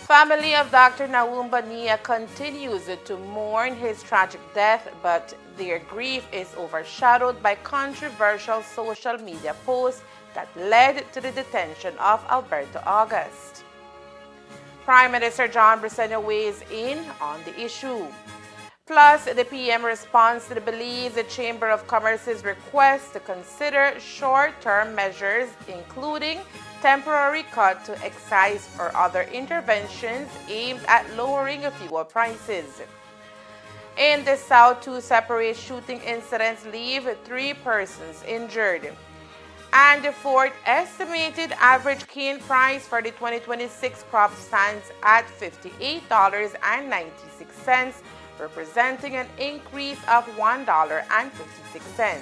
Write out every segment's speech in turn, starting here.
Family of Dr. Nawumba Nia continues to mourn his tragic death, but their grief is overshadowed by controversial social media posts that led to the detention of Alberto August. Prime Minister John Briceño weighs in on the issue. Plus, the PM responds to the Belize Chamber of Commerce's request to consider short-term measures, including temporary cut to excise or other interventions aimed at lowering fuel prices. In the South, 2 separate shooting incidents leave 3 persons injured. And the fourth estimated average cane price for the 2026 crop stands at $58.96, representing an increase of $1.56.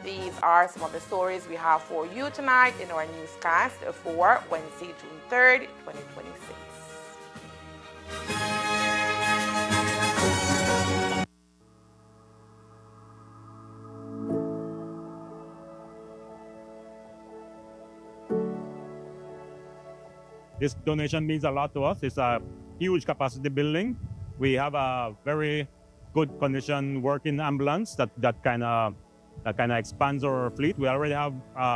These are some of the stories we have for you tonight in our newscast for Wednesday, June 3rd, 2026. This donation means a lot to us. It's a huge capacity building. We have a very good condition working ambulance that kind of expands our fleet. We already have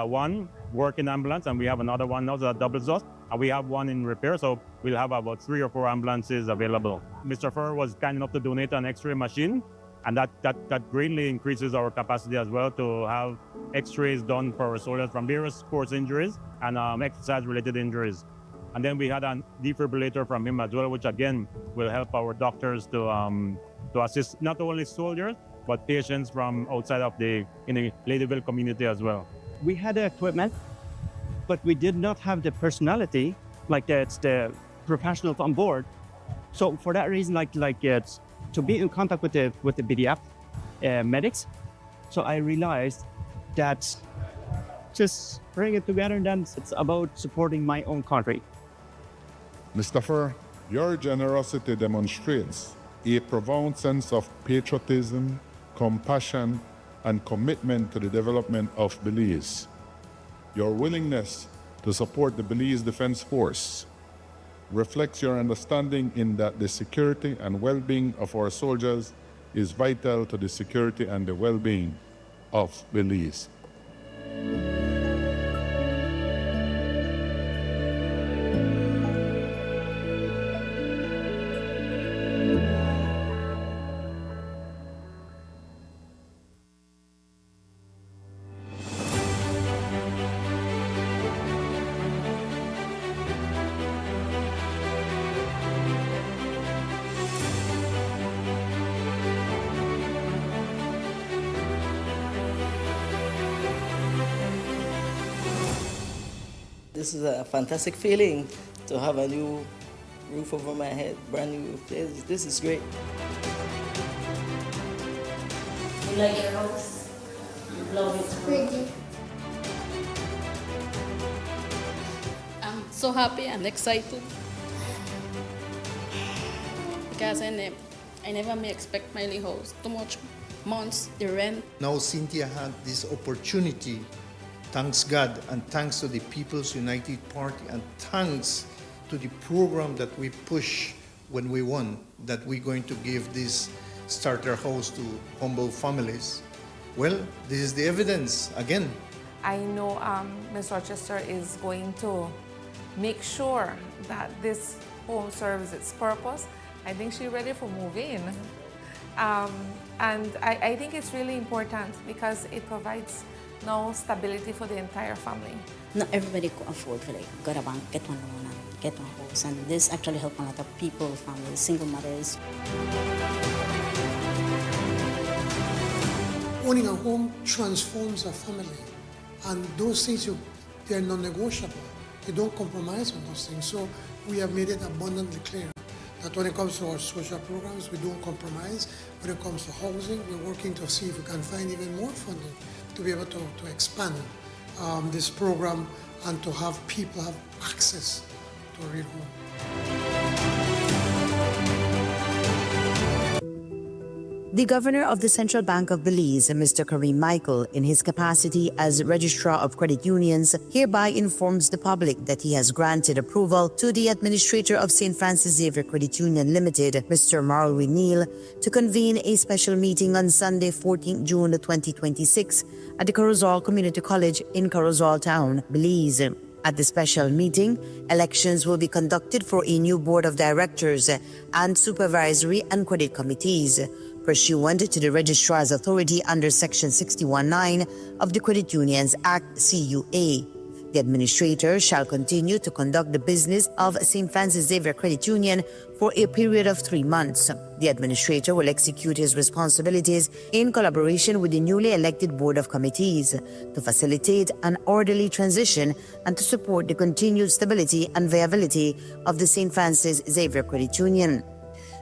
one working ambulance, and we have another one now that doubles us. And we have one in repair, so we'll have about 3 or 4 ambulances available. Mr. Furr was kind enough to donate an X-ray machine, and that greatly increases our capacity as well to have X-rays done for our soldiers from various sports injuries and exercise-related injuries. And then we had a defibrillator from him as well, which again will help our doctors to assist not only soldiers, but patients from outside of the Ladyville community as well. We had the equipment, but we did not have the personality, like that's the professionals on board. So for that reason, it's to be in contact with the BDF medics. So I realized that just bring it together, and then it's about supporting my own country. Mr. Furr, your generosity demonstrates a profound sense of patriotism, compassion, and commitment to the development of Belize. Your willingness to support the Belize Defense Force reflects your understanding in that the security and well-being of our soldiers is vital to the security and the well-being of Belize. This is a fantastic feeling to have a new roof over my head, brand new roof. This is great. You like your house? You love it? Pretty. I'm so happy and excited because I never may expect my little house. Too much months, the rent. Now Cynthia had this opportunity. Thanks God and thanks to the People's United Party and thanks to the program that we push when we won, that we're going to give this starter house to humble families. Well, this is the evidence again. I know Ms. Rochester is going to make sure that this home serves its purpose. I think she's ready for moving. And I think it's really important because it provides now stability for the entire family. Not everybody could afford to go to bank, get one loan, and get one house, and this actually helps a lot of people, families, single mothers. Owning a home transforms a family, and those things they're non-negotiable. You don't compromise on those things. So we have made it abundantly clear that when it comes to our social programs, we don't compromise. When it comes to housing, we're working to see if we can find even more funding to be able to expand this program and to have people have access to a real home. The Governor of the Central Bank of Belize, Mr. Kareem Michael, in his capacity as Registrar of Credit Unions, hereby informs the public that he has granted approval to the Administrator of St. Francis Xavier Credit Union Limited, Mr. Marley Neal, to convene a special meeting on Sunday, 14 June 2026 at the Corozal Community College in Corozal Town, Belize. At the special meeting, elections will be conducted for a new board of directors and supervisory and credit committees, pursuant to the Registrar's Authority under Section 61(9) of the Credit Unions Act CUA. The administrator shall continue to conduct the business of St. Francis Xavier Credit Union for a period of 3 months. The administrator will execute his responsibilities in collaboration with the newly elected Board of Committees to facilitate an orderly transition and to support the continued stability and viability of the St. Francis Xavier Credit Union.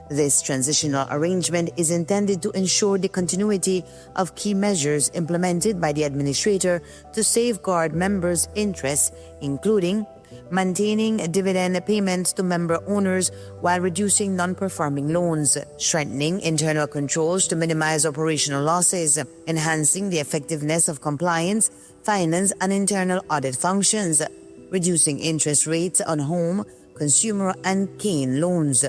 This transitional arrangement is intended to ensure the continuity of key measures implemented by the administrator to safeguard members' interests, including maintaining dividend payments to member owners while reducing non-performing loans, strengthening internal controls to minimize operational losses, enhancing the effectiveness of compliance, finance, and internal audit functions, reducing interest rates on home, consumer and cane loans,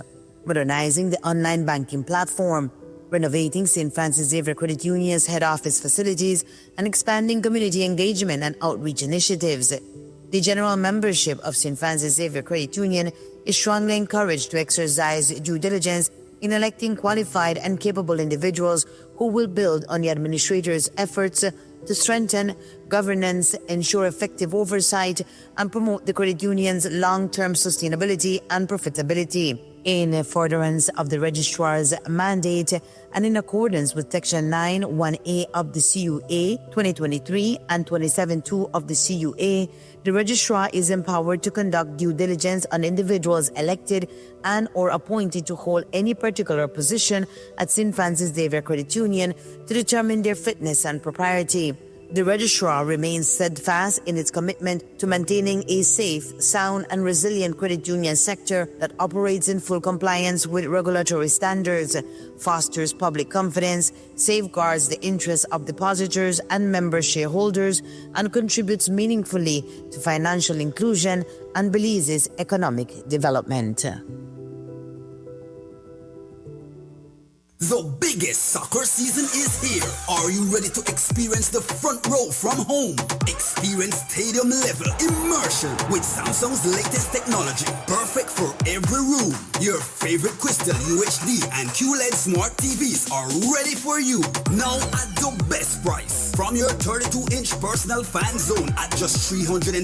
modernizing the online banking platform, renovating St. Francis Xavier Credit Union's head office facilities, and expanding community engagement and outreach initiatives. The general membership of St. Francis Xavier Credit Union is strongly encouraged to exercise due diligence in electing qualified and capable individuals who will build on the administrator's efforts to strengthen governance, ensure effective oversight, and promote the credit union's long-term sustainability and profitability. In furtherance of the registrar's mandate and in accordance with Section 9(1)(a) of the CUA 2023 and 27(2) of the CUA, the registrar is empowered to conduct due diligence on individuals elected and or appointed to hold any particular position at St. Francis Xavier Credit Union to determine their fitness and propriety. The registrar remains steadfast in its commitment to maintaining a safe, sound, and resilient credit union sector that operates in full compliance with regulatory standards, fosters public confidence, safeguards the interests of depositors and member shareholders, and contributes meaningfully to financial inclusion and Belize's economic development. The biggest soccer season is here. Are you ready to experience the front row from home? Experience stadium level immersion with Samsung's latest technology. Perfect for every room. Your favorite Crystal UHD and QLED smart TVs are ready for you. Now at the best price. From your 32-inch personal fan zone at just $369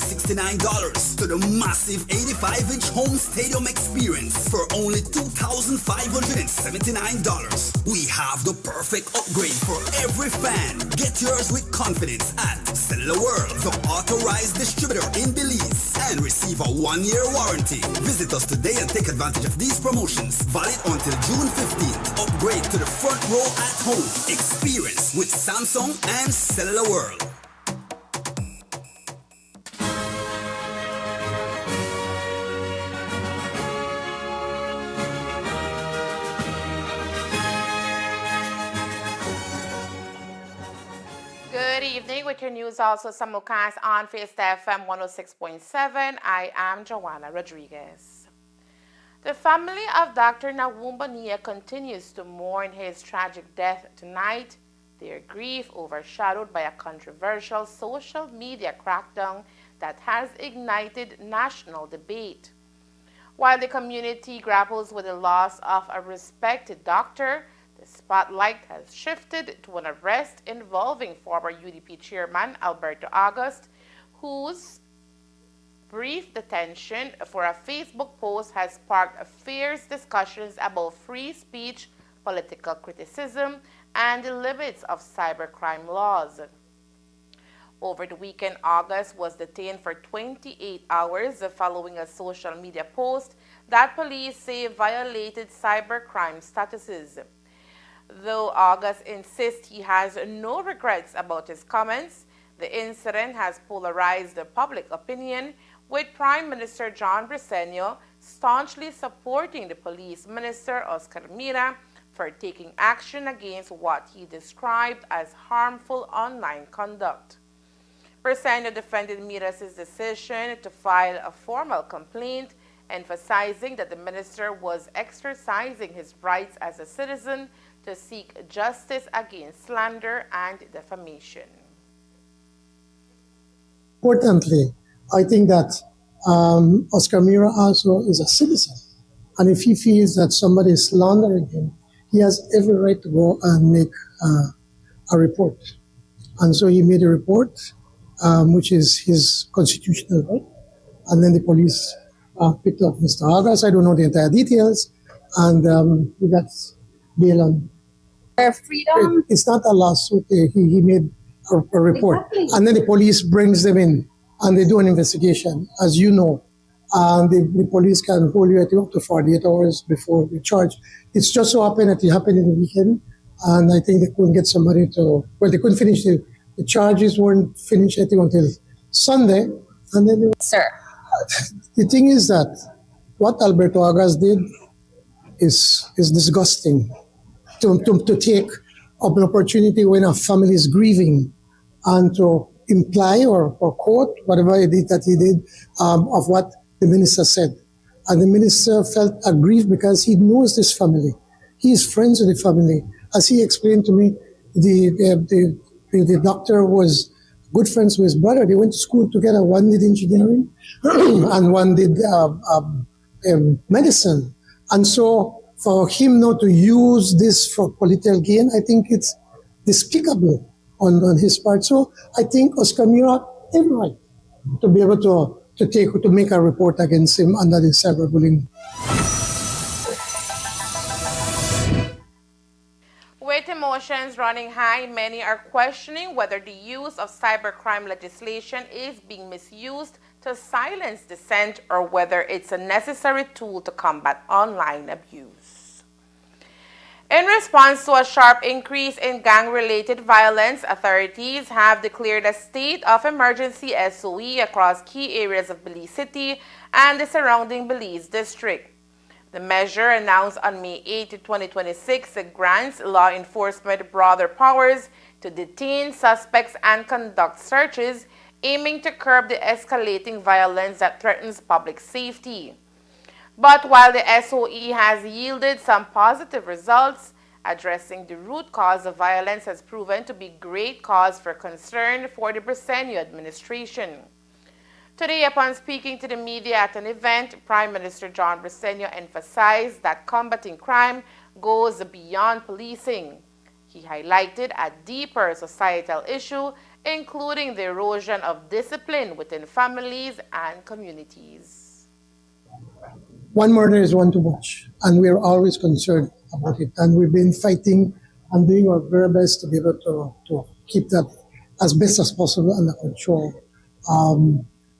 to the massive 85-inch home stadium experience for only $2,579. We have the perfect upgrade for every fan. Get yours with confidence at Cellular World, the authorized distributor in Belize, and receive a 1-year warranty. Visit us today and take advantage of these promotions. Valid until June 15th. Upgrade to the front row at home. Experience with Samsung and Cellular World. Good evening with your news also simulcast on Fiesta FM 106.7. I am Joanna Rodriguez. The family of Dr. Nawumba Nia continues to mourn his tragic death tonight, their grief overshadowed by a controversial social media crackdown that has ignited national debate. While the community grapples with the loss of a respected doctor, the spotlight has shifted to an arrest involving former UDP chairman Alberto August, whose brief detention for a Facebook post has sparked fierce discussions about free speech, political criticism, and the limits of cybercrime laws. Over the weekend, August was detained for 28 hours following a social media post that police say violated cybercrime statuses. Though August insists he has no regrets about his comments, the incident has polarized the public opinion, with Prime Minister John Briceño staunchly supporting the police minister Oscar Mira for taking action against what he described as harmful online conduct. Briceño defended Mira's decision to file a formal complaint, emphasizing that the minister was exercising his rights as a citizen to seek justice against slander and defamation. Importantly, I think that Oscar Mira also is a citizen. And if he feels that somebody is slandering him, he has every right to go and make a report. And so he made a report, which is his constitutional right. And then the police picked up Mr. August. I don't know the entire details. And he got bail on. Freedom? It's not a lawsuit. He made a report. Exactly. And then the police brings them in and they do an investigation, as you know. And the police can hold you up to 48 hours before the charge. It's just so happened that it happened in the weekend. And I think they couldn't get somebody to, well, they couldn't finish the charges weren't finished, I think, until Sunday. And then Sir. The thing is that what Alberto Agas did is disgusting. To take up an opportunity when a family is grieving and to imply or quote whatever it is that he did of what the minister said. And the minister felt aggrieved because he knows this family. He is friends with the family. As he explained to me, the doctor was good friends with his brother. They went to school together. One did engineering and one did medicine. And so for him not to use this for political gain, I think it's despicable on his part. So I think Oscar Mira every right to be able to make a report against him under the cyberbullying. With emotions running high, many are questioning whether the use of cybercrime legislation is being misused to silence dissent or whether it's a necessary tool to combat online abuse. In response to a sharp increase in gang-related violence, authorities have declared a state of emergency SOE across key areas of Belize City and the surrounding Belize district. The measure, announced on May 8, 2026, grants law enforcement broader powers to detain suspects and conduct searches, aiming to curb the escalating violence that threatens public safety. But while the SOE has yielded some positive results, addressing the root cause of violence has proven to be great cause for concern for the Briceño administration. Today, upon speaking to the media at an event, Prime Minister John Briceño emphasized that combating crime goes beyond policing. He highlighted a deeper societal issue, including the erosion of discipline within families and communities. One murder is one too much, and we are always concerned about it. And we've been fighting and doing our very best to be able to keep that as best as possible under control.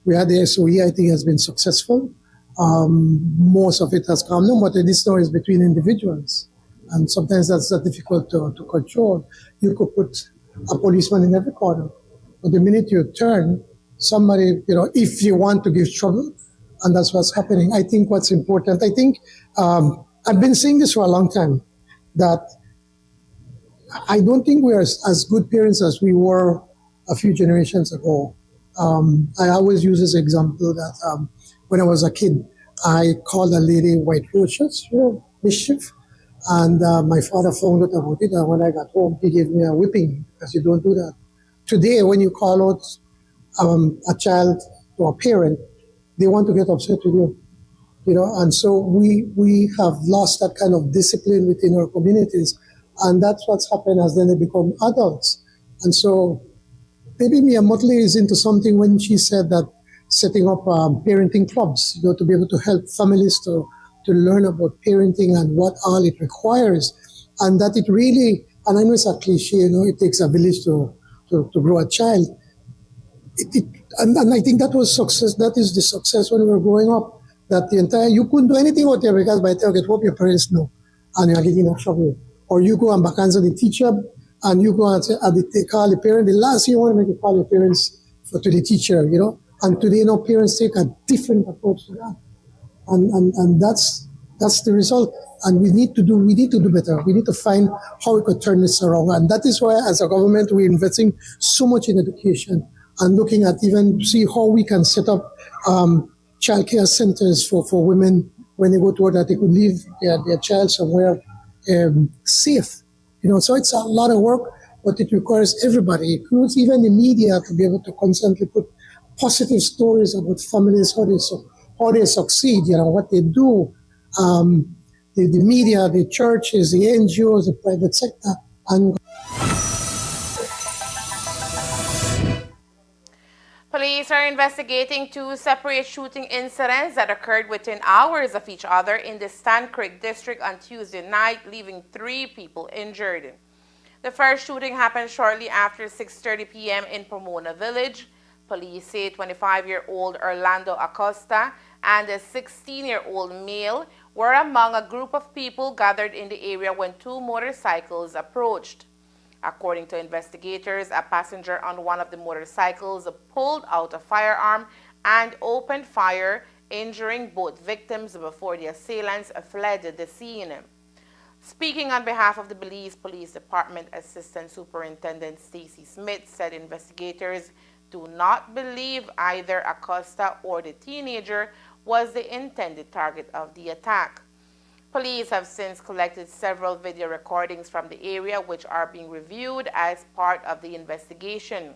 We had the SOE, I think, has been successful. Most of it has come down, but the distance is between individuals. And sometimes that's difficult to control. You could put a policeman in every corner, but the minute you turn, somebody, if you want to give trouble, and that's what's happening. I think what's important, I've been saying this for a long time, that I don't think we're as good parents as we were a few generations ago. I always use this example that when I was a kid, I called a lady white roaches, mischief, and my father found out about it, and when I got home, he gave me a whipping because you don't do that. Today, when you call out a child to a parent, they want to get upset with you, and so we have lost that kind of discipline within our communities, and that's what's happened as then they become adults. And so maybe Mia Motley is into something when she said that setting up parenting clubs, to be able to help families to learn about parenting and what all it requires, and that it really, and I know it's a cliche, it takes a village to grow a child. And I think that was success. That is the success when we were growing up. That you couldn't do anything out there because by the time you get home, your parents know, and you're getting in trouble. Or you go and back answer the teacher, and you go and say, call the parent. The last thing you want to make is call your parents to the teacher, And today, parents take a different approach to that, and that's the result. And we need to do better. We need to find how we could turn this around, and that is why, as a government, we're investing so much in education and looking at even see how we can set up childcare centers for women when they go to work, that they could leave their child somewhere safe. So it's a lot of work, but it requires everybody, it includes even the media, to be able to constantly put positive stories about families, how they succeed, what they do. The media, the churches, the NGOs, the private sector, and Police are investigating two separate shooting incidents that occurred within hours of each other in the Stand Creek district on Tuesday night, leaving 3 people injured. The first shooting happened shortly after 6:30 p.m. in Pomona Village. Police say 25-year-old Orlando Acosta and a 16-year-old male were among a group of people gathered in the area when 2 motorcycles approached. According to investigators, a passenger on one of the motorcycles pulled out a firearm and opened fire, injuring both victims before the assailants fled the scene. Speaking on behalf of the Belize Police Department, Assistant Superintendent Stacy Smith said investigators do not believe either Acosta or the teenager was the intended target of the attack. Police have since collected several video recordings from the area which are being reviewed as part of the investigation.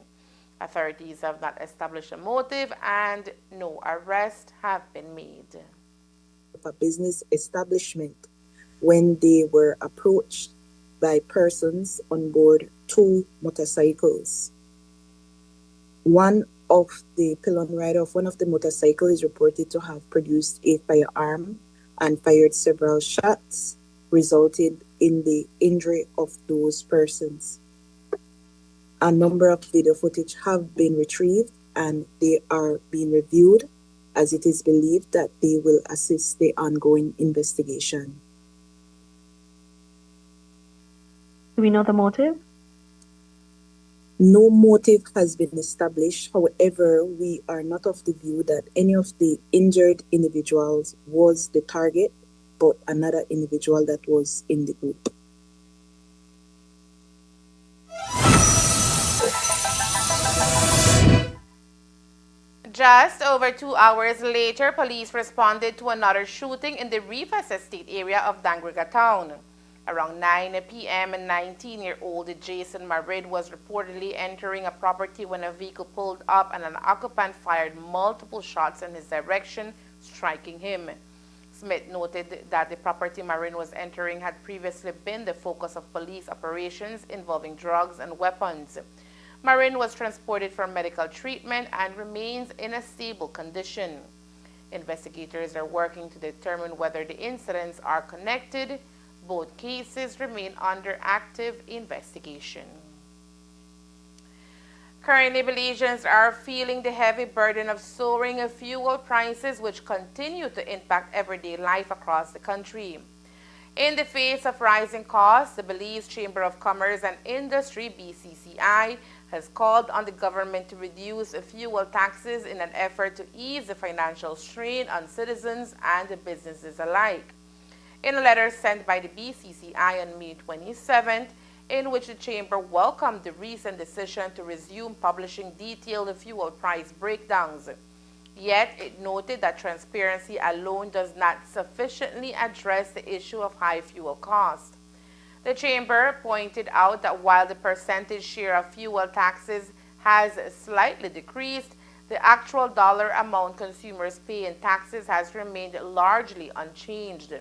Authorities have not established a motive and no arrests have been made. A business establishment when they were approached by persons on board 2 motorcycles. One of the pillion rider of one of the motorcycles is reported to have produced a firearm and fired several shots, resulted in the injury of those persons. A number of video footage have been retrieved and they are being reviewed, as it is believed that they will assist the ongoing investigation. Do we know the motive? No motive has been established. However, we are not of the view that any of the injured individuals was the target, but another individual that was in the group. Just over 2 hours later, police responded to another shooting in the Rivas Estate area of Dangriga Town. Around 9 p.m., a 19-year-old Jason Marid was reportedly entering a property when a vehicle pulled up and an occupant fired multiple shots in his direction, striking him. Smith noted that the property Marin was entering had previously been the focus of police operations involving drugs and weapons. Marin was transported for medical treatment and remains in a stable condition. Investigators are working to determine whether the incidents are connected. Both cases remain under active investigation. Currently, Belizeans are feeling the heavy burden of soaring fuel prices, which continue to impact everyday life across the country. In the face of rising costs, the Belize Chamber of Commerce and Industry, BCCI, has called on the government to reduce fuel taxes in an effort to ease the financial strain on citizens and businesses alike. In a letter sent by the BCCI on May 27th, in which the Chamber welcomed the recent decision to resume publishing detailed fuel price breakdowns. Yet, it noted that transparency alone does not sufficiently address the issue of high fuel cost. The Chamber pointed out that while the percentage share of fuel taxes has slightly decreased, the actual dollar amount consumers pay in taxes has remained largely unchanged.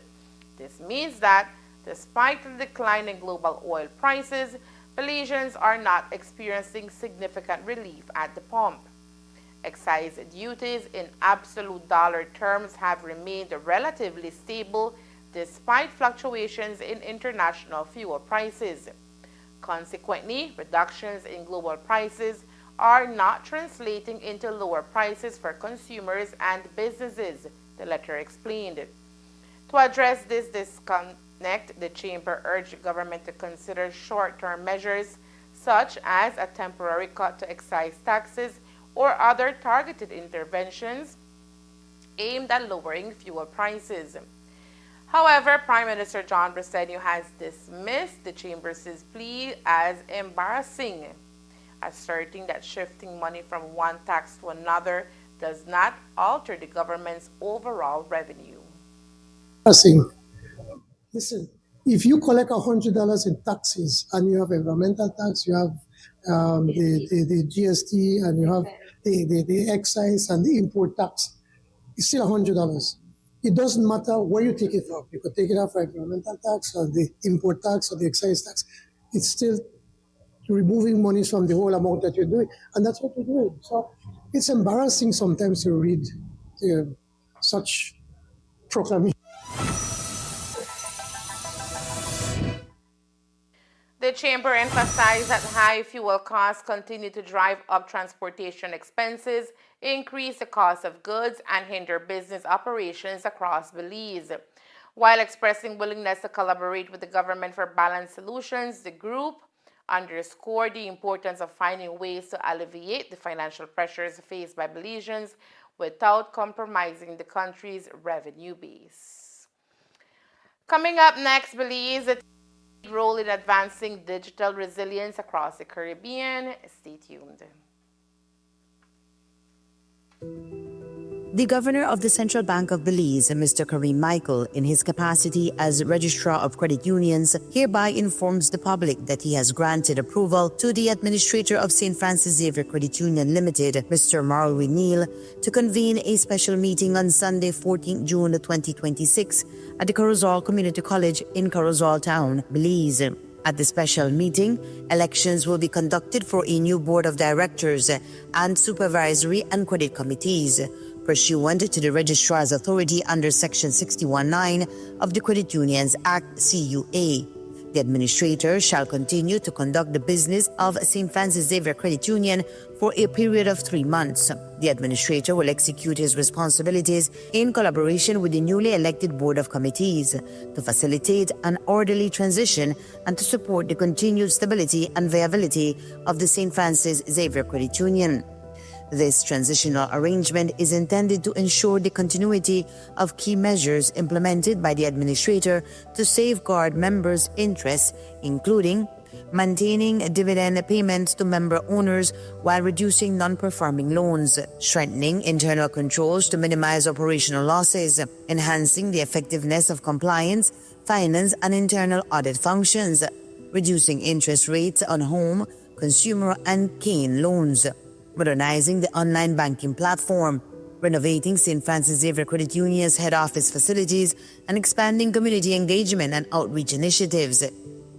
This means that, despite the decline in global oil prices, Belizeans are not experiencing significant relief at the pump. Excise duties in absolute dollar terms have remained relatively stable despite fluctuations in international fuel prices. Consequently, reductions in global prices are not translating into lower prices for consumers and businesses, the letter explained. To address this disconnect, the Chamber urged the government to consider short-term measures such as a temporary cut to excise taxes or other targeted interventions aimed at lowering fuel prices. However, Prime Minister John Briceño has dismissed the Chamber's plea as embarrassing, asserting that shifting money from one tax to another does not alter the government's overall revenue. Listen, if you collect $100 in taxes and you have environmental tax, you have the GST, and you have the excise and the import tax, it's still $100. It doesn't matter where you take it from. You could take it out for environmental tax or the import tax or the excise tax. It's still removing money from the whole amount that you're doing, and that's what we're doing. So it's embarrassing sometimes to read such proclamation. The Chamber emphasized that high fuel costs continue to drive up transportation expenses, increase the cost of goods, and hinder business operations across Belize. While expressing willingness to collaborate with the government for balanced solutions, the group underscored the importance of finding ways to alleviate the financial pressures faced by Belizeans without compromising the country's revenue base. Coming up next, Belize role in advancing digital resilience across the Caribbean. Stay tuned. The governor of the Central Bank of Belize, Mr. Kareem Michael, in his capacity as Registrar of Credit Unions, hereby informs the public that he has granted approval to the administrator of St. Francis Xavier Credit Union Limited, Mr. Marley Neal, to convene a special meeting on Sunday, 14 June 2026 at the Corozal Community College in Corozal Town, Belize. At the special meeting, elections will be conducted for a new board of directors and supervisory and credit committees, pursuant to the Registrar's Authority under Section 61(9) of the Credit Unions Act CUA. The administrator shall continue to conduct the business of St. Francis Xavier Credit Union for a period of 3 months. The administrator will execute his responsibilities in collaboration with the newly elected Board of Committees to facilitate an orderly transition and to support the continued stability and viability of the St. Francis Xavier Credit Union. This transitional arrangement is intended to ensure the continuity of key measures implemented by the administrator to safeguard members' interests, including maintaining dividend payments to member owners while reducing non-performing loans, strengthening internal controls to minimize operational losses, enhancing the effectiveness of compliance, finance, and internal audit functions, reducing interest rates on home, consumer, and cane loans, modernizing the online banking platform, renovating St. Francis Xavier Credit Union's head office facilities, and expanding community engagement and outreach initiatives.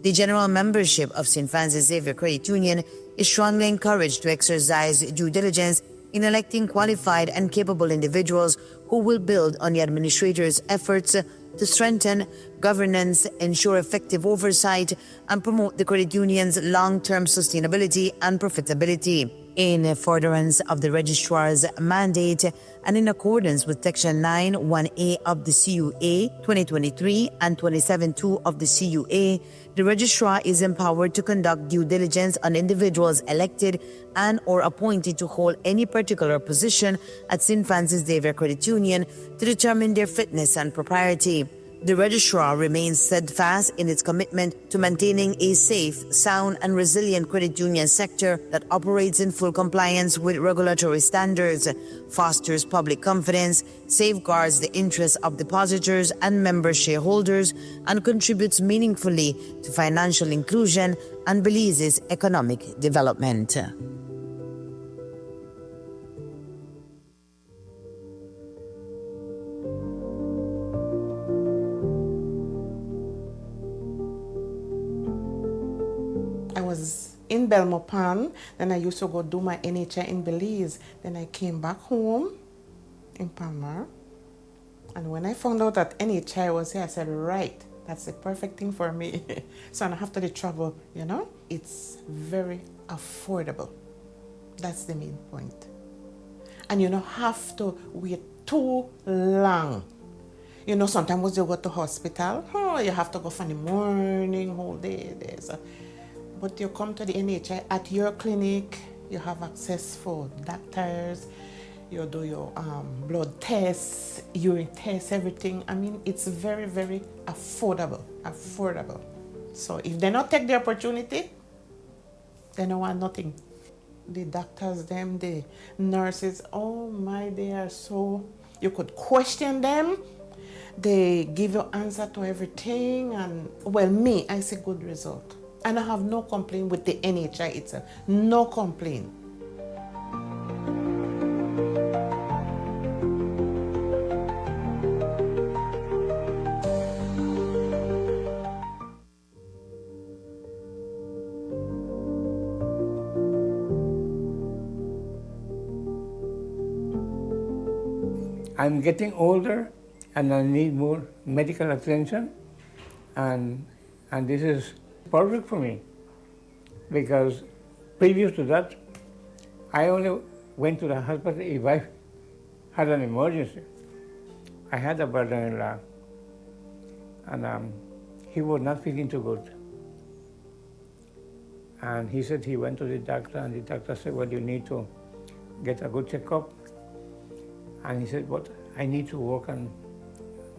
The general membership of St. Francis Xavier Credit Union is strongly encouraged to exercise due diligence in electing qualified and capable individuals who will build on the administrator's efforts to strengthen governance, ensure effective oversight, and promote the credit union's long-term sustainability and profitability. In furtherance of the Registrar's mandate and in accordance with Section 9(1)(a) of the CUA 2023 and 27(2) of the CUA, the Registrar is empowered to conduct due diligence on individuals elected and or appointed to hold any particular position at St. Francis Xavier Credit Union to determine their fitness and propriety. The Registrar remains steadfast in its commitment to maintaining a safe, sound, and resilient credit union sector that operates in full compliance with regulatory standards, fosters public confidence, safeguards the interests of depositors and member shareholders, and contributes meaningfully to financial inclusion and Belize's economic development. I was in Belmopan, then I used to go do my NHI in Belize. Then I came back home in Palmer. And when I found out that NHI was here, I said, right, that's the perfect thing for me. So I don't have to travel, you know. It's very affordable. That's the main point. And you don't have to wait too long. You know, sometimes you go to hospital, you have to go from the morning, whole day there. So, but you come to the NHI at your clinic, you have access for doctors, you do your blood tests, urine tests, everything. I mean, it's very, very affordable. So if they not take the opportunity, they don't want nothing. The doctors, the nurses, oh my, they are so, you could question them. They give you answer to everything. And well, me, I see good result. And I have no complaint with the NHI itself. No complaint. I'm getting older and I need more medical attention, and this is perfect for me, because previous to that, I only went to the hospital if I had an emergency. I had a brother-in-law, and he was not feeling too good. And he said he went to the doctor, and the doctor said, well, you need to get a good checkup. And he said, but I need to work and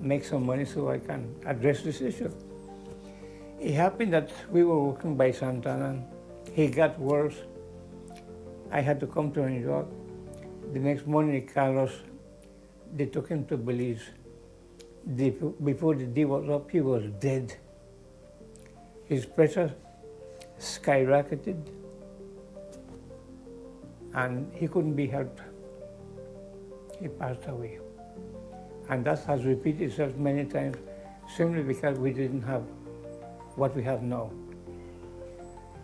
make some money so I can address this issue. It happened that we were working by Santana, and he got worse. I had to come to New York. The next morning, Carlos they took him to Belize. Before the day was up, he was dead. His pressure skyrocketed, and he couldn't be helped. He passed away. And that has repeated itself many times, simply because we didn't have what we have now.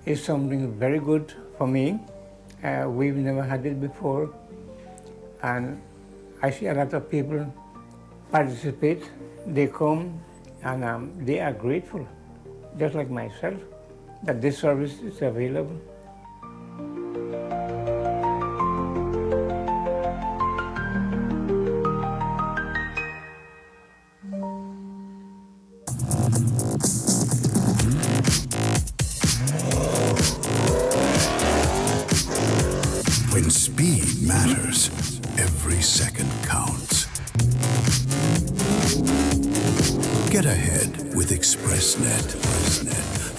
It's something very good for me. We've never had it before, and I see a lot of people participate. They come and they are grateful, just like myself, that this service is available. When speed matters, every second counts. Get ahead with ExpressNet.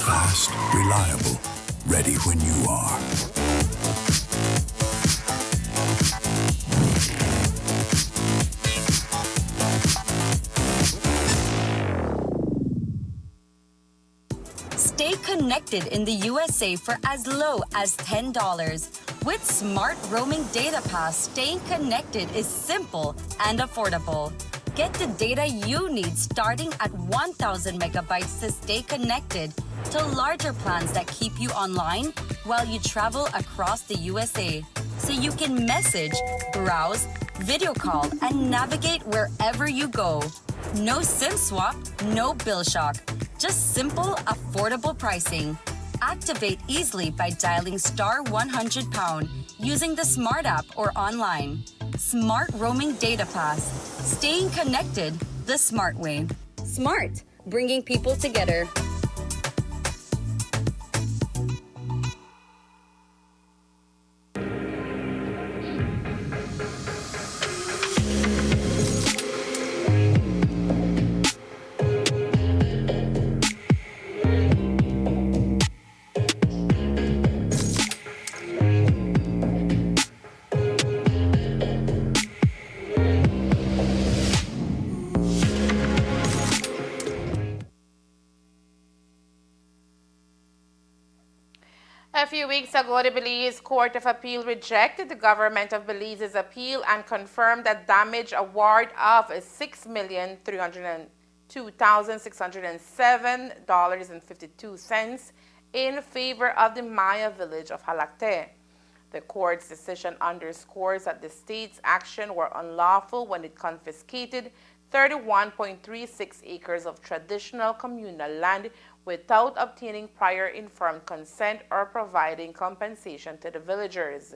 Fast, reliable, ready when you are. Stay connected in the USA for as low as $10. With Smart Roaming Data Pass, staying connected is simple and affordable. Get the data you need starting at 1,000 megabytes to stay connected, to larger plans that keep you online while you travel across the USA. So you can message, browse, video call, and navigate wherever you go. No SIM swap, no bill shock. Just simple, affordable pricing. Activate easily by dialing *100# using the Smart app or online. Smart Roaming Data Pass. Staying connected the smart way. Smart, bringing people together. A few weeks ago, the Belize Court of Appeal rejected the government of Belize's appeal and confirmed a damage award of $6,302,607.52 in favor of the Maya village of Halakte. The court's decision underscores that the state's action were unlawful when it confiscated 31.36 acres of traditional communal land without obtaining prior informed consent or providing compensation to the villagers.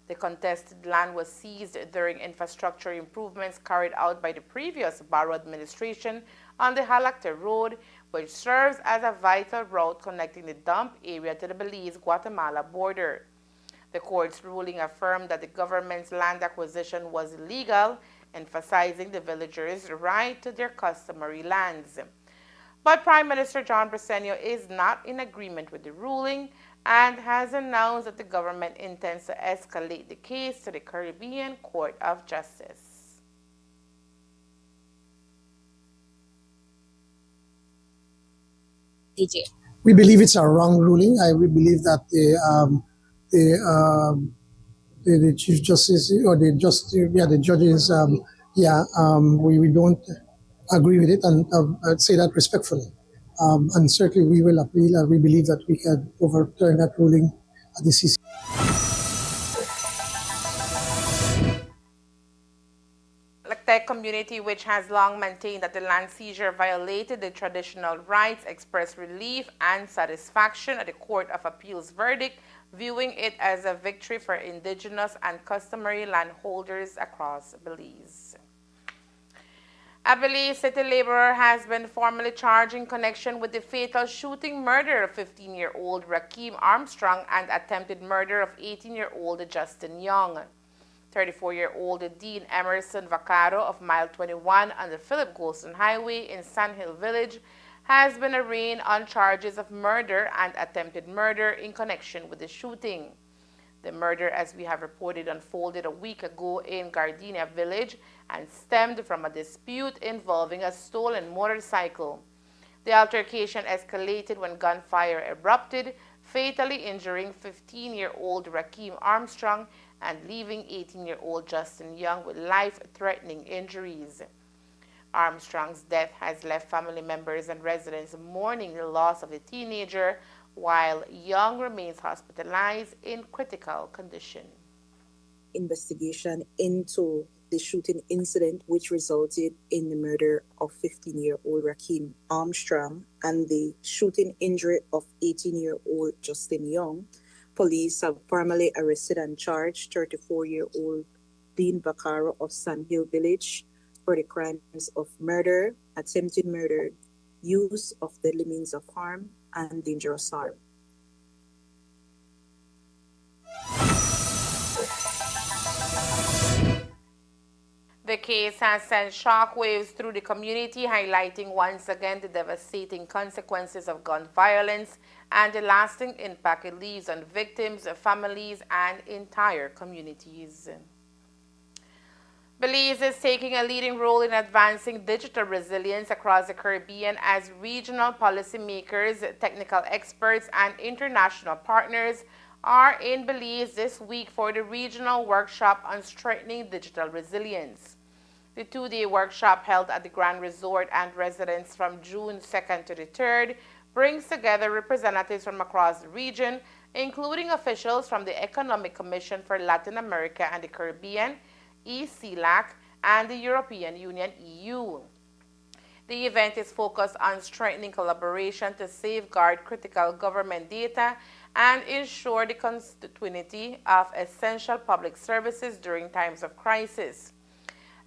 The contested land was seized during infrastructure improvements carried out by the previous Barrow administration on the Halakte Road, which serves as a vital route connecting the dump area to the Belize-Guatemala border. The court's ruling affirmed that the government's land acquisition was illegal, emphasizing the villagers' right to their customary lands. But Prime Minister John Briceño is not in agreement with the ruling and has announced that the government intends to escalate the case to the Caribbean Court of Justice. DJ. We believe it's a wrong ruling. We believe that the Chief Justice or the judges, we don't agree with it, and I'd say that respectfully. And certainly we will appeal, and we believe that we can overturn that ruling at the CC. The community, which has long maintained that the land seizure violated the traditional rights, expressed relief and satisfaction at the Court of Appeal's verdict, viewing it as a victory for indigenous and customary landholders across Belize. A Belize city laborer has been formally charged in connection with the fatal shooting murder of 15-year-old Rakeem Armstrong and attempted murder of 18-year-old Justin Young. 34-year-old Dean Emerson Vaccaro of Mile 21 on the Philip Golston Highway in Sandhill Village has been arraigned on charges of murder and attempted murder in connection with the shooting. The murder, as we have reported, unfolded a week ago in Gardenia Village and stemmed from a dispute involving a stolen motorcycle. The altercation escalated when gunfire erupted, fatally injuring 15-year-old Rakeem Armstrong and leaving 18-year-old Justin Young with life-threatening injuries. Armstrong's death has left family members and residents mourning the loss of the teenager, while Young remains hospitalized in critical condition. Investigation into the shooting incident which resulted in the murder of 15-year-old Rakeem Armstrong and the shooting injury of 18-year-old Justin Young. Police have formally arrested and charged 34-year-old Dean Vaccaro of Sand Hill Village for the crimes of murder, attempted murder, use of deadly means of harm, and dangerous harm. The case has sent shockwaves through the community, highlighting once again the devastating consequences of gun violence and the lasting impact it leaves on victims, families, and entire communities. Belize is taking a leading role in advancing digital resilience across the Caribbean as regional policymakers, technical experts, and international partners are in Belize this week for the regional workshop on strengthening digital resilience. The two-day workshop held at the Grand Resort and Residence from June 2nd to the 3rd brings together representatives from across the region, including officials from the Economic Commission for Latin America and the Caribbean, ECLAC, and the European Union EU. The event is focused on strengthening collaboration to safeguard critical government data and ensure the continuity of essential public services during times of crisis.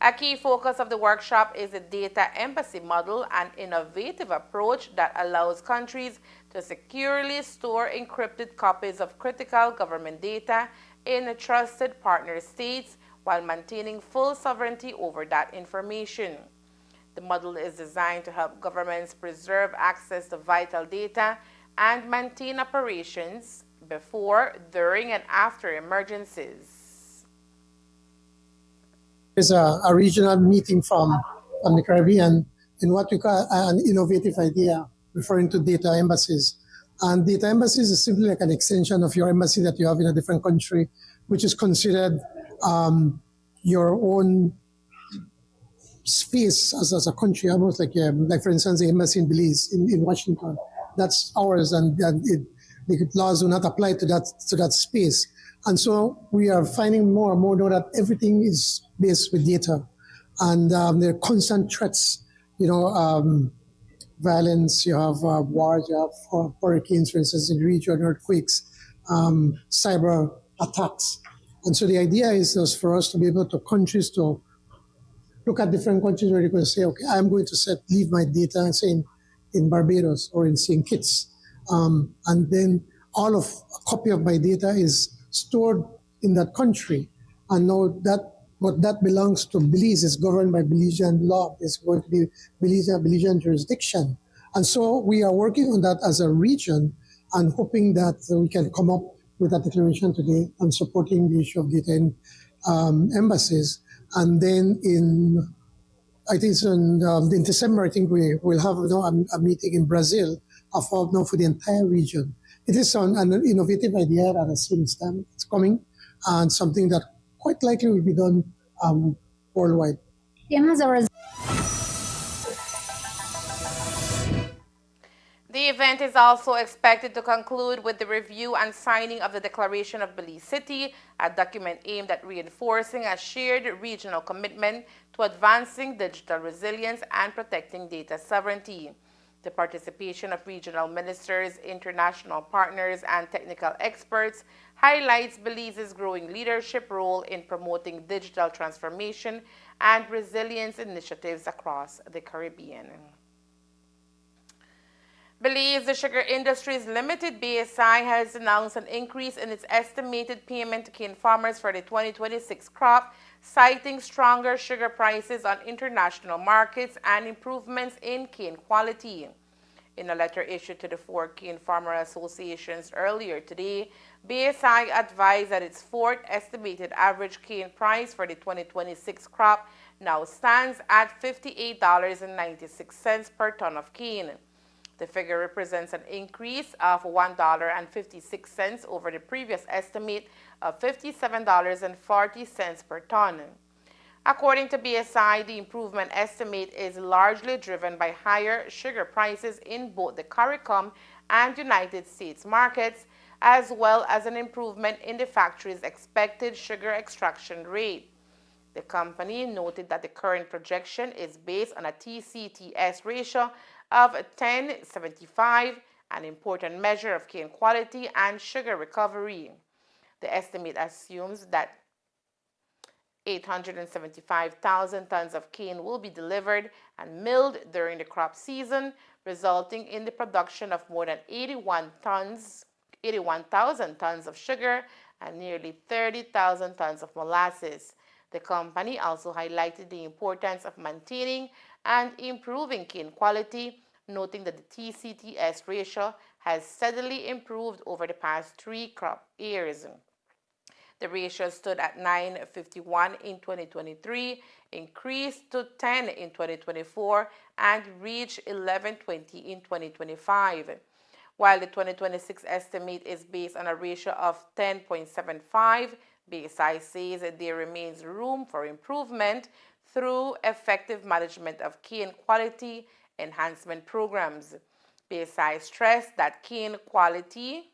A key focus of the workshop is the data embassy model, an innovative approach that allows countries to securely store encrypted copies of critical government data in trusted partner states while maintaining full sovereignty over that information. The model is designed to help governments preserve access to vital data and maintain operations before, during, and after emergencies. It's a regional meeting from the Caribbean in what we call an innovative idea referring to data embassies. And data embassies is simply like an extension of your embassy that you have in a different country, which is considered your own space as a country, almost like for instance, the embassy in Belize, in Washington. That's ours, and the laws do not apply to that space. And so we are finding more and more now that everything is based with data, and there are constant threats. Violence. You have wars. You have hurricanes, for instance, in the region, earthquakes, cyber attacks. And so the idea is for us to be able to countries to look at different countries where they're going to say, okay, I'm going to leave my data, say in Barbados or in St. Kitts, and then a copy of my data is stored in that country, and now that belongs to Belize is governed by Belizean law. It's going to be Belizean jurisdiction, and so we are working on that as a region and hoping that we can come up with a declaration today on supporting the issue of data in embassies. And then in December, I think we will have a meeting in Brazil for the entire region. It is an innovative idea that has seen stand. It's coming, and something that quite likely will be done worldwide. The event is also expected to conclude with the review and signing of the Declaration of Belize City, a document aimed at reinforcing a shared regional commitment to advancing digital resilience and protecting data sovereignty. The participation of regional ministers, international partners, and technical experts highlights Belize's growing leadership role in promoting digital transformation and resilience initiatives across the Caribbean. Belize, the Sugar Industries Limited, BSI, has announced an increase in its estimated payment to cane farmers for the 2026 crop, citing stronger sugar prices on international markets and improvements in cane quality. In a letter issued to the four cane farmer associations earlier today, BSI advised that its fourth estimated average cane price for the 2026 crop now stands at $58.96 per ton of cane. The figure represents an increase of $1.56 over the previous estimate of $57.40 per ton. According to BSI, the improvement estimate is largely driven by higher sugar prices in both the CARICOM and United States markets, as well as an improvement in the factory's expected sugar extraction rate. The company noted that the current projection is based on a TCTS ratio of 1075, an important measure of cane quality and sugar recovery. The estimate assumes that 875,000 tons of cane will be delivered and milled during the crop season, resulting in the production of more than 81,000 tons of sugar and nearly 30,000 tons of molasses. The company also highlighted the importance of maintaining and improving cane quality, noting that the TCTS ratio has steadily improved over the past 3 crop years. The ratio stood at 951 in 2023, increased to 10 in 2024, and reached 1120 in 2025. While the 2026 estimate is based on a ratio of 10.75, BSI says that there remains room for improvement through effective management of cane quality enhancement programs. BSI stressed that cane quality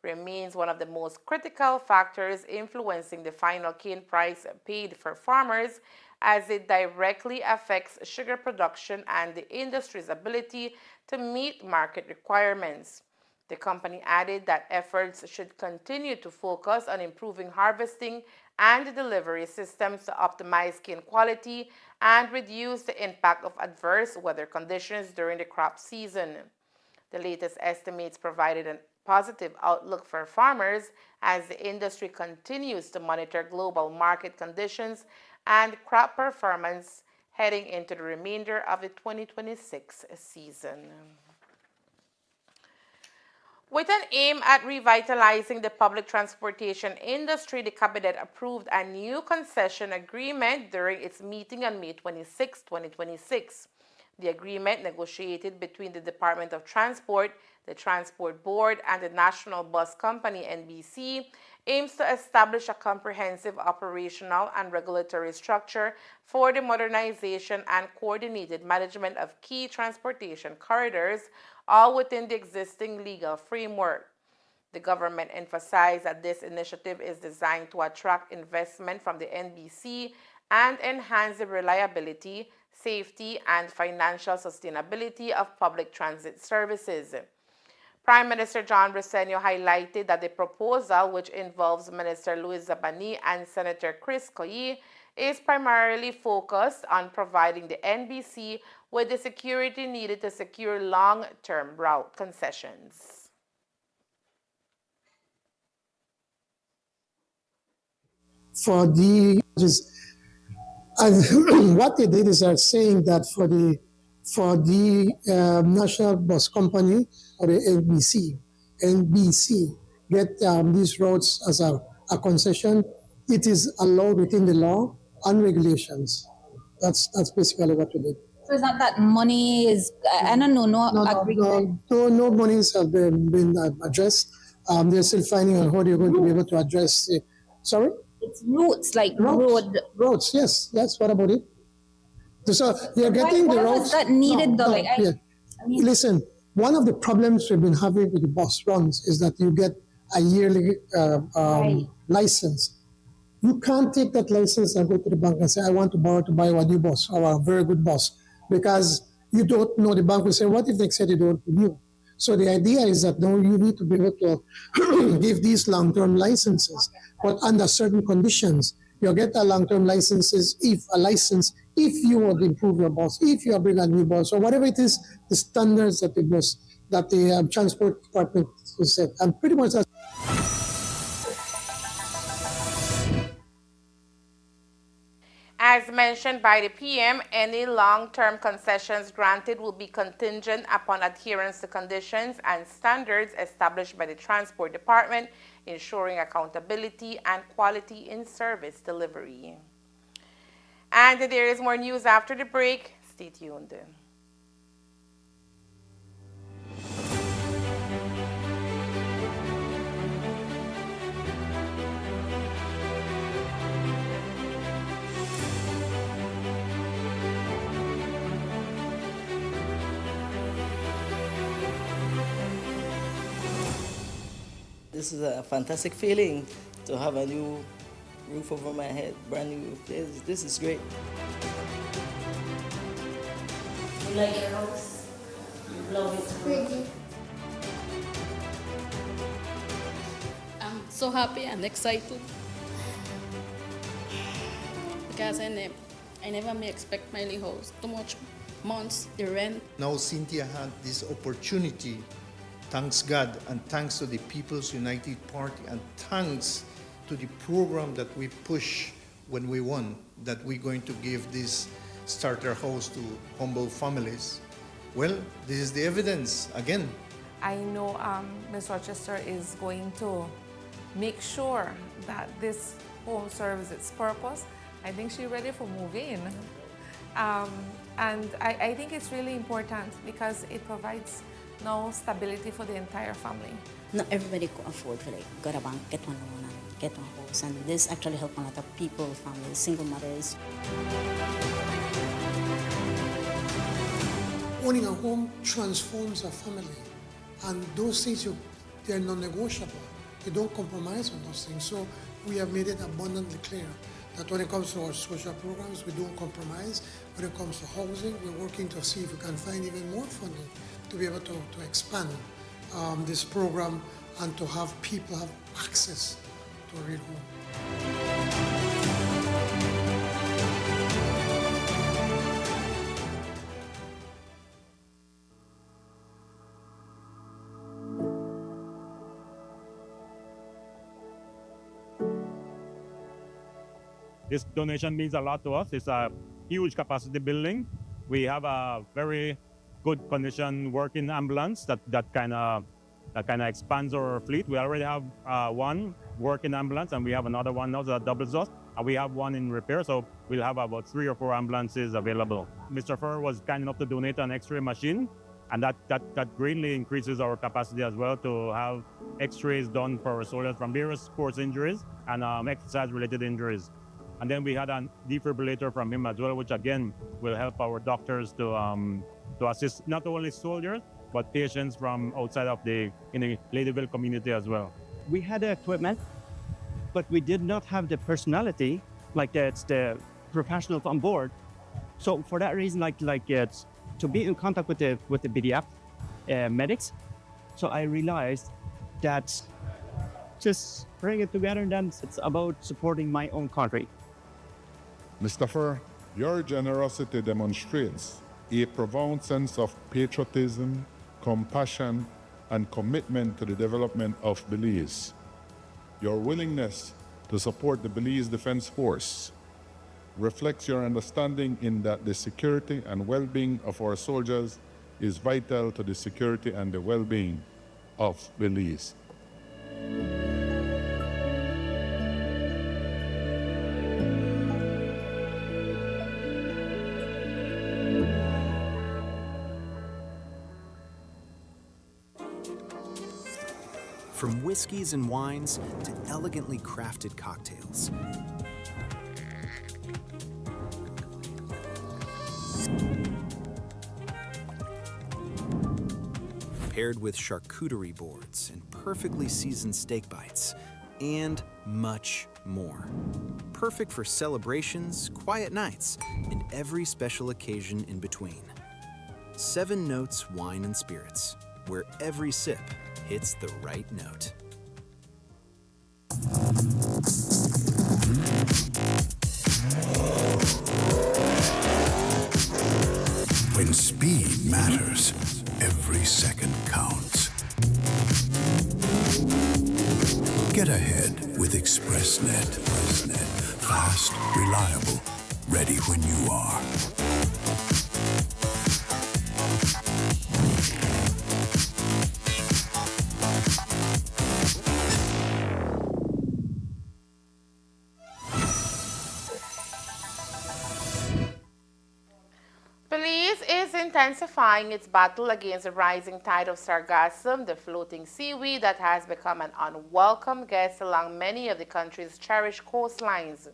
remains one of the most critical factors influencing the final cane price paid for farmers, as it directly affects sugar production and the industry's ability to meet market requirements. The company added that efforts should continue to focus on improving harvesting and delivery systems to optimize cane quality and reduce the impact of adverse weather conditions during the crop season. The latest estimates provided a positive outlook for farmers as the industry continues to monitor global market conditions and crop performance heading into the remainder of the 2026 season. With an aim at revitalizing the public transportation industry, the Cabinet approved a new concession agreement during its meeting on May 26, 2026. The agreement, negotiated between the Department of Transport, the Transport Board, and the National Bus Company, NBC, aims to establish a comprehensive operational and regulatory structure for the modernization and coordinated management of key transportation corridors, all within the existing legal framework. The government emphasized that this initiative is designed to attract investment from the NBC and enhance the reliability, safety, and financial sustainability of public transit services. Prime Minister John Briceño highlighted that the proposal, which involves Minister Louis Zabani and Senator Chris Coyi, is primarily focused on providing the NBC with the security needed to secure long-term route concessions. For what they did is they're saying that for the National Bus Company or the NBC get these roads as a concession, it is allowed within the law and regulations. That's basically what we did. So it's not that money is, I don't know, no monies have been addressed. They're still finding out how they're going to be able to address it. Sorry? It's roads, like roads, yes. What about it? So they're getting the roads. Why was that needed though? Listen, one of the problems we've been having with the bus runs is that you get a yearly license. You can't take that license and go to the bank and say, I want to borrow to buy a new bus or a very good bus, because you don't know. The bank will say, what if they said they don't renew? So the idea is that now you need to be able to give these long-term licenses, but under certain conditions. You get a long-term licenses if you want to improve your bus, if you bring a new bus, or whatever it is, the standards that the transport department has set. And pretty much that's As mentioned by the PM, any long-term concessions granted will be contingent upon adherence to conditions and standards established by the Transport Department, ensuring accountability and quality in service delivery. And there is more news after the break. Stay tuned. This is a fantastic feeling to have a new roof over my head, brand new. This is great. You like your house? You love it? Pretty. I'm so happy and excited because I never may expect my little house. Too much months, the rent. Now Cynthia had this opportunity, thanks God and thanks to the People's United Party and thanks to the program that we push when we won, that we're going to give this starter house to humble families. Well, this is the evidence again. I know Ms. Rochester is going to make sure that this home serves its purpose. I think she's ready for moving. And I think it's really important because it provides now stability for the entire family. Not everybody could afford to like go to bank, get one loan and get one house. And this actually helps a lot of people, families, single mothers. Owning a home transforms a family, and those things they're non-negotiable. You don't compromise on those things. So we have made it abundantly clear that when it comes to our social programs, we don't compromise. When it comes to housing, we're working to see if we can find even more funding to be able to expand this program and to have people have access to a real home. This donation means a lot to us. It's a huge capacity building. We have a very good condition working ambulance that kind of expands our fleet. We already have one working ambulance, and we have another one now that doubles us. And we have one in repair, so we'll have about 3 or 4 ambulances available. Mr. Fur was kind enough to donate an X-ray machine, and that greatly increases our capacity as well to have X-rays done for our soldiers from various sports injuries and exercise-related injuries. And then we had a defibrillator from him as well, which again will help our doctors to assist not only soldiers, but patients from outside of the Ladyville community as well. We had the equipment, but we did not have the personality, like the professionals on board. So for that reason, it's to be in contact with the BDF medics. So I realized that just bring it together, and then it's about supporting my own country. Mr. Fur, your generosity demonstrates a profound sense of patriotism, compassion, and commitment to the development of Belize. Your willingness to support the Belize Defense Force reflects your understanding in that the security and well-being of our soldiers is vital to the security and the well-being of Belize. From whiskeys and wines to elegantly crafted cocktails. Paired with charcuterie boards and perfectly seasoned steak bites, and much more. Perfect for celebrations, quiet nights, and every special occasion in between. 7 Notes Wine and Spirits, where every sip hits the right note. When speed matters, every second counts. Get ahead with ExpressNet. Fast, reliable, ready when you are. intensifying its battle against the rising tide of sargassum, the floating seaweed that has become an unwelcome guest along many of the country's cherished coastlines.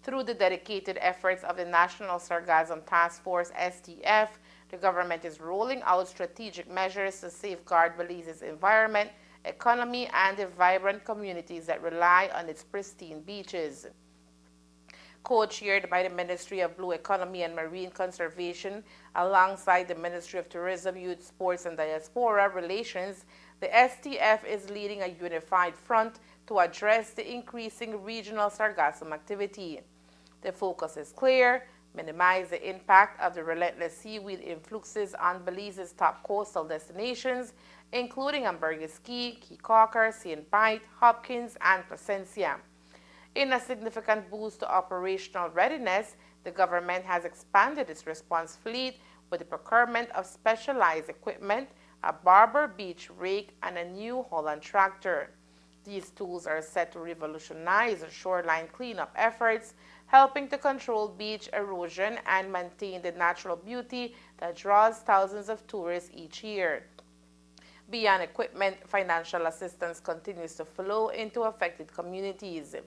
Through the dedicated efforts of the National Sargassum Task Force, STF, the government is rolling out strategic measures to safeguard Belize's environment, economy, and the vibrant communities that rely on its pristine beaches. Co-chaired by the Ministry of Blue Economy and Marine Conservation, alongside the Ministry of Tourism, Youth, Sports, and Diaspora Relations, the STF is leading a unified front to address the increasing regional sargassum activity. The focus is clear: minimize the impact of the relentless seaweed influxes on Belize's top coastal destinations, including Ambergris Key, Key Caulker, St. Pite, Hopkins, and Placencia. In a significant boost to operational readiness, the government has expanded its response fleet with the procurement of specialized equipment, a Barber Beach rake, and a New Holland tractor. These tools are set to revolutionize shoreline cleanup efforts, helping to control beach erosion and maintain the natural beauty that draws thousands of tourists each year. Beyond equipment, financial assistance continues to flow into affected communities.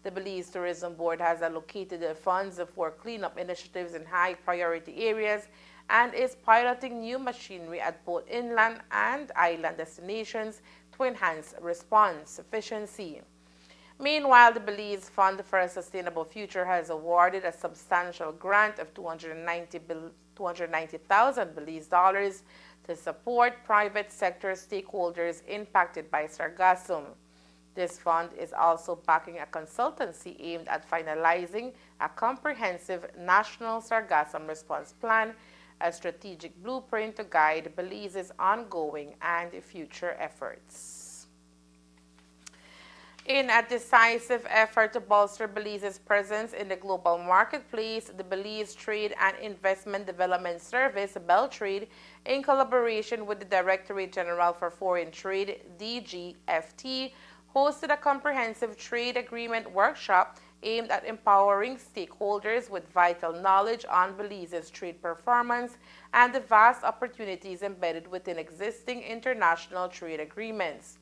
The Belize Tourism Board has allocated the funds for cleanup initiatives in high-priority areas and is piloting new machinery at both inland and island destinations to enhance response efficiency. Meanwhile, the Belize Fund for a Sustainable Future has awarded a substantial grant of $290,000 Belize dollars to support private sector stakeholders impacted by sargassum. This fund is also backing a consultancy aimed at finalizing a comprehensive national sargassum response plan, a strategic blueprint to guide Belize's ongoing and future efforts. In a decisive effort to bolster Belize's presence in the global marketplace, the Belize Trade and Investment Development Service, Beltrade, in collaboration with the Directorate General for Foreign Trade, DGFT, hosted a comprehensive trade agreement workshop aimed at empowering stakeholders with vital knowledge on Belize's trade performance and the vast opportunities embedded within existing international trade agreements.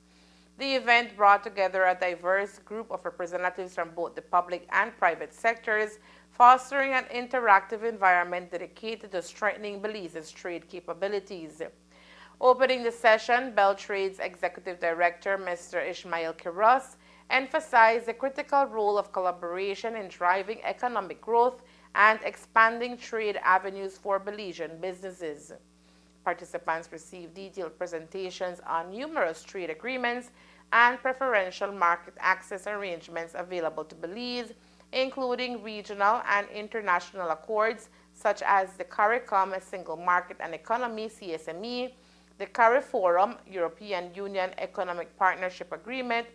The event brought together a diverse group of representatives from both the public and private sectors, fostering an interactive environment dedicated to strengthening Belize's trade capabilities. Opening the session, Beltrade's Executive Director, Mr. Ishmael Quiros, emphasized the critical role of collaboration in driving economic growth and expanding trade avenues for Belizean businesses. Participants received detailed presentations on numerous trade agreements and preferential market access arrangements available to Belize, including regional and international accords such as the CARICOM Single Market and Economy CSME, the CARIFORUM European Union Economic Partnership Agreement,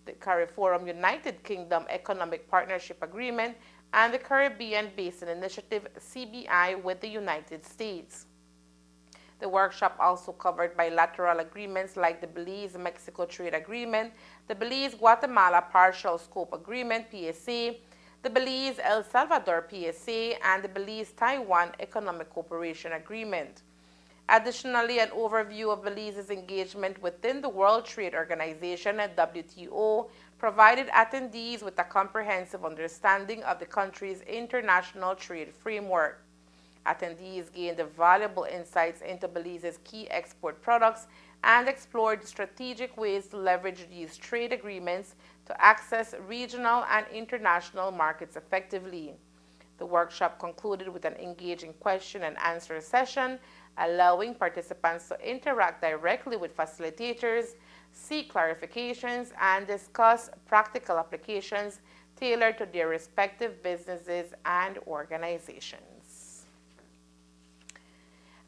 the CARIFORUM United Kingdom Economic Partnership Agreement, and the Caribbean Basin Initiative CBI with the United States. The workshop also covered bilateral agreements like the Belize-Mexico Trade Agreement, the Belize-Guatemala Partial Scope Agreement PSA, the Belize-El Salvador PSA, and the Belize-Taiwan Economic Cooperation Agreement. Additionally, an overview of Belize's engagement within the World Trade Organization and WTO provided attendees with a comprehensive understanding of the country's international trade framework. Attendees gained valuable insights into Belize's key export products and explored strategic ways to leverage these trade agreements to access regional and international markets effectively. The workshop concluded with an engaging question and answer session, allowing participants to interact directly with facilitators, seek clarifications, and discuss practical applications tailored to their respective businesses and organizations.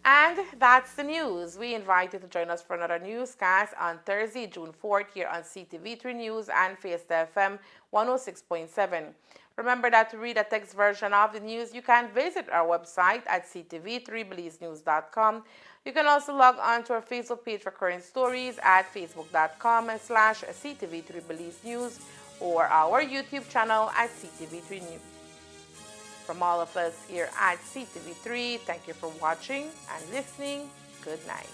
And that's the news. We invite you to join us for another newscast on Thursday, June 4th here on CTV3 News and Fiesta FM 106.7. Remember that to read a text version of the news, you can visit our website at ctv3belizenews.com. You can also log on to our Facebook page for current stories at facebook.com/ctv3belizenews or our YouTube channel at CTV3 News. From all of us here at CTV3, thank you for watching and listening. Good night.